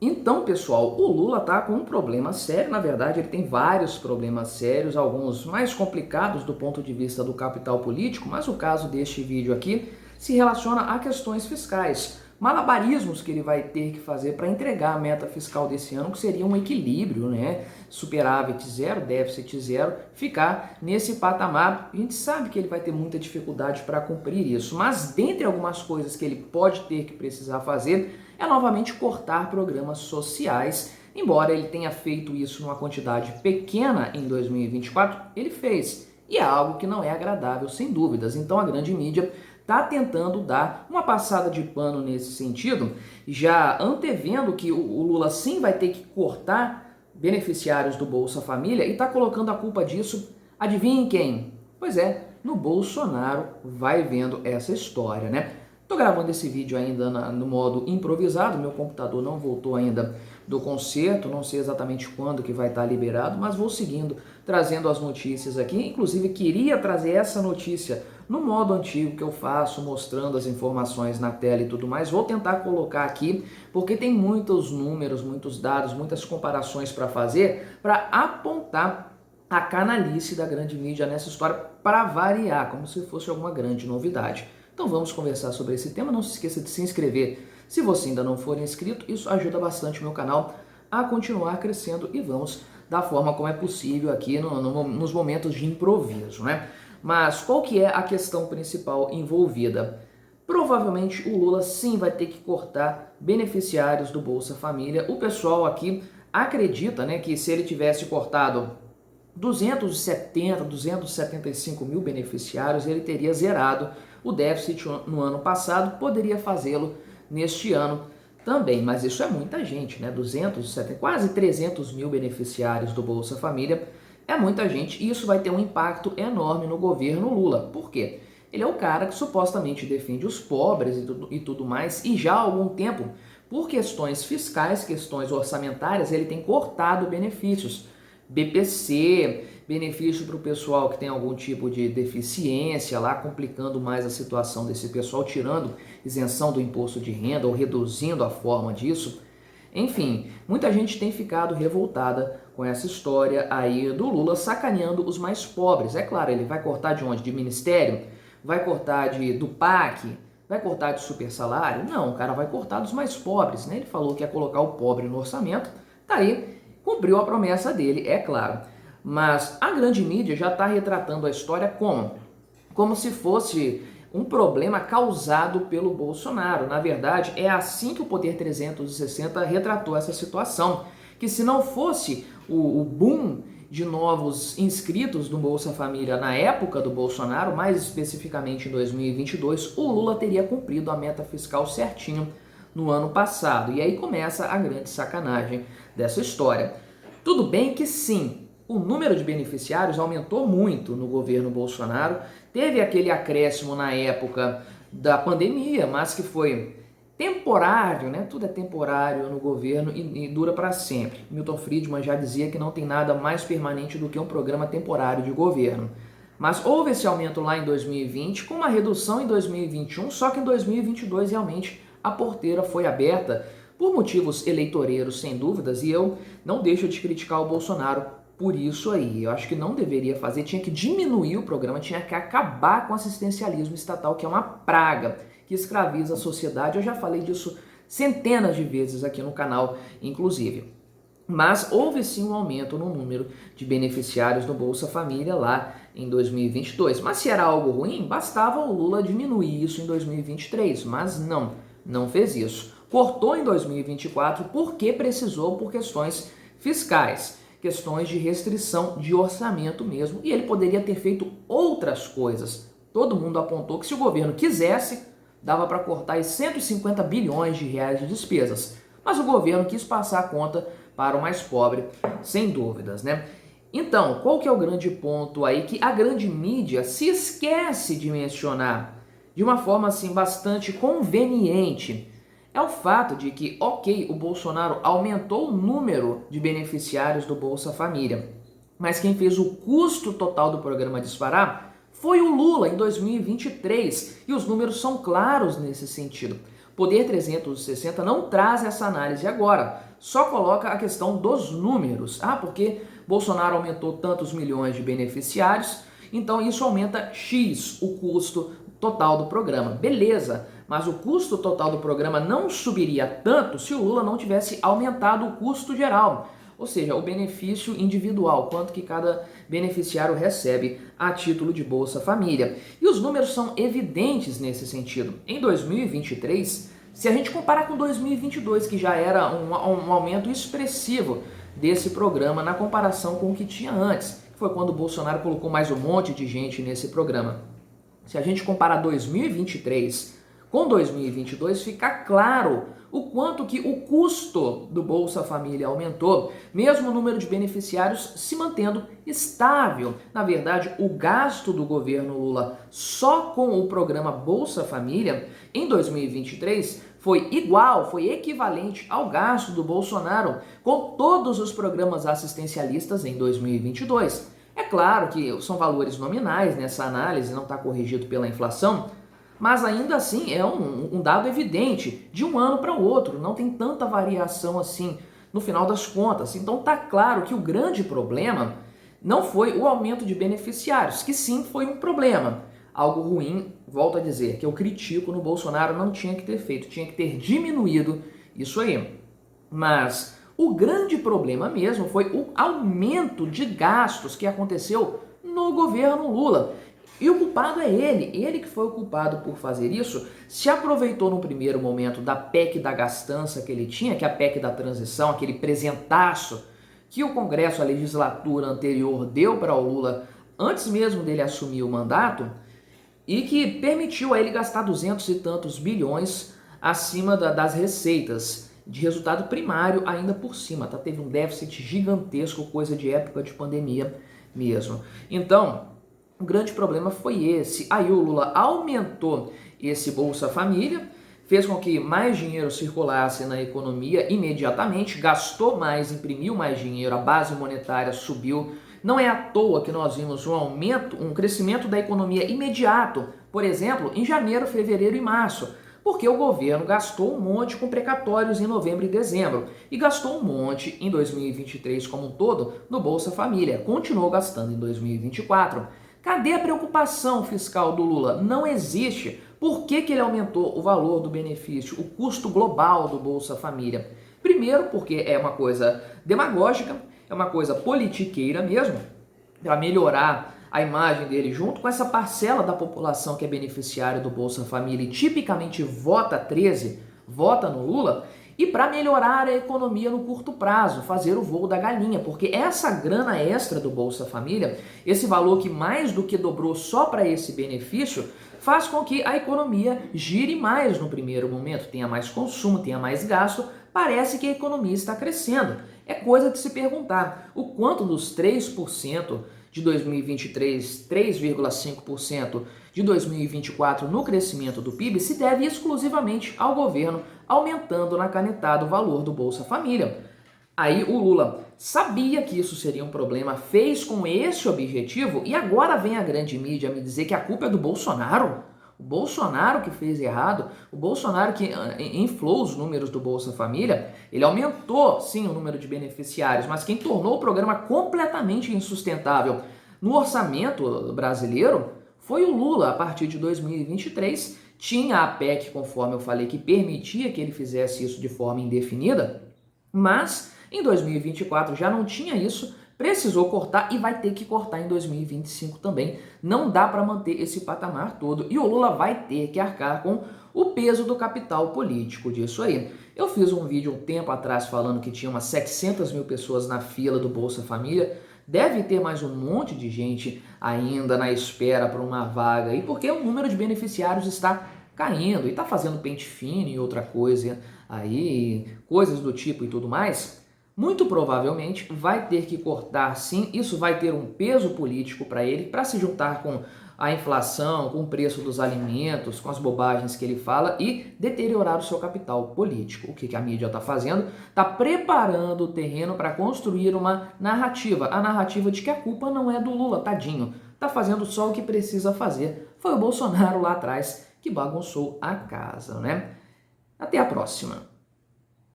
Então, pessoal, o Lula está com um problema sério. Na verdade, ele tem vários problemas sérios, alguns mais complicados do ponto de vista do capital político, mas o caso deste vídeo aqui se relaciona a questões fiscais. Malabarismos que ele vai ter que fazer para entregar a meta fiscal desse ano, que seria um equilíbrio, né? Superávit zero, déficit zero, ficar nesse patamar. A gente sabe que ele vai ter muita dificuldade para cumprir isso, mas dentre algumas coisas que ele pode ter que precisar fazer, é novamente cortar programas sociais. Embora ele tenha feito isso numa quantidade pequena em 2024, ele fez. E é algo que não é agradável, sem dúvidas. Então a grande mídia está tentando dar uma passada de pano nesse sentido, já antevendo que o Lula sim vai ter que cortar beneficiários do Bolsa Família e está colocando a culpa disso, adivinhem quem? Pois é, no Bolsonaro. Vai vendo essa história, né? Estou gravando esse vídeo ainda no modo improvisado, meu computador não voltou ainda do concerto, não sei exatamente quando que vai estar liberado, mas vou seguindo, trazendo as notícias aqui. Inclusive, queria trazer essa notícia no modo antigo que eu faço, mostrando as informações na tela e tudo mais. Vou tentar colocar aqui, porque tem muitos números, muitos dados, muitas comparações para fazer, para apontar a canalice da grande mídia nessa história, para variar, como se fosse alguma grande novidade. Então vamos conversar sobre esse tema. Não se esqueça de se inscrever se você ainda não for inscrito. Isso ajuda bastante o meu canal a continuar crescendo e vamos da forma como é possível aqui nos momentos de improviso, né? Mas qual que é a questão principal envolvida? Provavelmente o Lula sim vai ter que cortar beneficiários do Bolsa Família. O pessoal aqui acredita, né, que se ele tivesse cortado 270, 275 mil beneficiários, ele teria zerado o déficit no ano passado, poderia fazê-lo neste ano também, mas isso é muita gente, né? 270, quase 300 mil beneficiários do Bolsa Família é muita gente e isso vai ter um impacto enorme no governo Lula. Por quê? Ele é o cara que supostamente defende os pobres e tudo mais, e já há algum tempo, por questões fiscais, questões orçamentárias, ele tem cortado benefícios. BPC, benefício para o pessoal que tem algum tipo de deficiência lá, complicando mais a situação desse pessoal, tirando isenção do imposto de renda ou reduzindo a forma disso. Enfim, muita gente tem ficado revoltada com essa história aí do Lula sacaneando os mais pobres. É claro, ele vai cortar de onde? De ministério? Vai cortar do PAC? Vai cortar de super salário? Não, o cara vai cortar dos mais pobres, né? Ele falou que ia colocar o pobre no orçamento, tá aí, cumpriu a promessa dele, é claro. Mas a grande mídia já está retratando a história como se fosse um problema causado pelo Bolsonaro. Na verdade, é assim que o Poder 360 retratou essa situação, que se não fosse o boom de novos inscritos no Bolsa Família na época do Bolsonaro, mais especificamente em 2022, o Lula teria cumprido a meta fiscal certinho no ano passado. E aí começa a grande sacanagem dessa história. Tudo bem que sim, o número de beneficiários aumentou muito no governo Bolsonaro, teve aquele acréscimo na época da pandemia, mas que foi temporário, né? Tudo é temporário no governo e dura para sempre. Milton Friedman já dizia que não tem nada mais permanente do que um programa temporário de governo. Mas houve esse aumento lá em 2020, com uma redução em 2021, só que em 2022 realmente a porteira foi aberta por motivos eleitoreiros, sem dúvidas, e eu não deixo de criticar o Bolsonaro por isso aí. Eu acho que não deveria fazer, tinha que diminuir o programa, tinha que acabar com o assistencialismo estatal, que é uma praga que escraviza a sociedade. Eu já falei disso centenas de vezes aqui no canal, inclusive. Mas houve sim um aumento no número de beneficiários do Bolsa Família lá em 2022. Mas se era algo ruim, bastava o Lula diminuir isso em 2023, mas não fez isso. Cortou em 2024 porque precisou, por questões fiscais, questões de restrição de orçamento mesmo, e ele poderia ter feito outras coisas. Todo mundo apontou que se o governo quisesse, dava para cortar aí 150 bilhões de reais de despesas, mas o governo quis passar a conta para o mais pobre, sem dúvidas, né? Então, qual que é o grande ponto aí que a grande mídia se esquece de mencionar de uma forma assim bastante conveniente? É o fato de que, ok, o Bolsonaro aumentou o número de beneficiários do Bolsa Família, mas quem fez o custo total do programa disparar foi o Lula em 2023, e os números são claros nesse sentido. Poder 360 não traz essa análise agora, só coloca a questão dos números. Ah, porque Bolsonaro aumentou tantos milhões de beneficiários, então isso aumenta X, o custo total do programa. Beleza, mas o custo total do programa não subiria tanto se o Lula não tivesse aumentado o custo geral. Ou seja, o benefício individual, quanto que cada beneficiário recebe a título de Bolsa Família. E os números são evidentes nesse sentido. Em 2023, se a gente comparar com 2022, que já era um aumento expressivo desse programa na comparação com o que tinha antes, que foi quando o Bolsonaro colocou mais um monte de gente nesse programa. Se a gente comparar 2023 com 2022, fica claro o quanto que o custo do Bolsa Família aumentou, mesmo o número de beneficiários se mantendo estável. Na verdade, o gasto do governo Lula só com o programa Bolsa Família em 2023 foi igual, foi equivalente ao gasto do Bolsonaro com todos os programas assistencialistas em 2022. É claro que são valores nominais nessa análise, não está corrigido pela inflação, mas ainda assim é um dado evidente de um ano para o outro, não tem tanta variação assim no final das contas. Então está claro que o grande problema não foi o aumento de beneficiários, que sim foi um problema. Algo ruim, volto a dizer, que eu critico no Bolsonaro, não tinha que ter feito, tinha que ter diminuído isso aí. Mas o grande problema mesmo foi o aumento de gastos que aconteceu no governo Lula. E o culpado é ele que foi o culpado por fazer isso, se aproveitou no primeiro momento da PEC da gastança que ele tinha, que é a PEC da transição, aquele presentaço que o Congresso, a legislatura anterior deu para o Lula antes mesmo dele assumir o mandato, e que permitiu a ele gastar 200 e tantos bilhões acima das receitas, de resultado primário ainda por cima, tá? Teve um déficit gigantesco, coisa de época de pandemia mesmo. Então, o grande problema foi esse. Aí o Lula aumentou esse Bolsa Família, fez com que mais dinheiro circulasse na economia imediatamente, gastou mais, imprimiu mais dinheiro, a base monetária subiu. Não é à toa que nós vimos um aumento, um crescimento da economia imediato, por exemplo, em janeiro, fevereiro e março, porque o governo gastou um monte com precatórios em novembro e dezembro e gastou um monte em 2023 como um todo no Bolsa Família, continuou gastando em 2024. Cadê a preocupação fiscal do Lula? Não existe. Por que ele aumentou o valor do benefício, o custo global do Bolsa Família? Primeiro, porque é uma coisa demagógica, é uma coisa politiqueira mesmo, para melhorar a imagem dele junto com essa parcela da população que é beneficiária do Bolsa Família e tipicamente vota 13, vota no Lula, e para melhorar a economia no curto prazo, fazer o voo da galinha, porque essa grana extra do Bolsa Família, esse valor que mais do que dobrou só para esse benefício, faz com que a economia gire mais no primeiro momento, tenha mais consumo, tenha mais gasto, parece que a economia está crescendo. É coisa de se perguntar o quanto dos 3% de 2023, 3,5% de 2024 no crescimento do PIB se deve exclusivamente ao governo aumentando na canetada o valor do Bolsa Família. Aí o Lula sabia que isso seria um problema, fez com esse objetivo e agora vem a grande mídia me dizer que a culpa é do Bolsonaro. O Bolsonaro que fez errado, o Bolsonaro que inflou os números do Bolsa Família, ele aumentou sim o número de beneficiários, mas quem tornou o programa completamente insustentável no orçamento brasileiro foi o Lula. A partir de 2023, tinha a PEC, conforme eu falei, que permitia que ele fizesse isso de forma indefinida, mas em 2024 já não tinha isso, precisou cortar e vai ter que cortar em 2025 também. Não dá para manter esse patamar todo e o Lula vai ter que arcar com o peso do capital político disso aí. Eu fiz um vídeo um tempo atrás falando que tinha umas 700 mil pessoas na fila do Bolsa Família. Deve ter mais um monte de gente ainda na espera por uma vaga aí, porque o número de beneficiários está caindo e está fazendo pente fino e outra coisa aí, coisas do tipo e tudo mais. Muito provavelmente vai ter que cortar sim, isso vai ter um peso político para ele, para se juntar com a inflação, com o preço dos alimentos, com as bobagens que ele fala e deteriorar o seu capital político. O que a mídia está fazendo? Está preparando o terreno para construir uma narrativa, a narrativa de que a culpa não é do Lula, tadinho, está fazendo só o que precisa fazer. Foi o Bolsonaro lá atrás que bagunçou a casa, né? Até a próxima!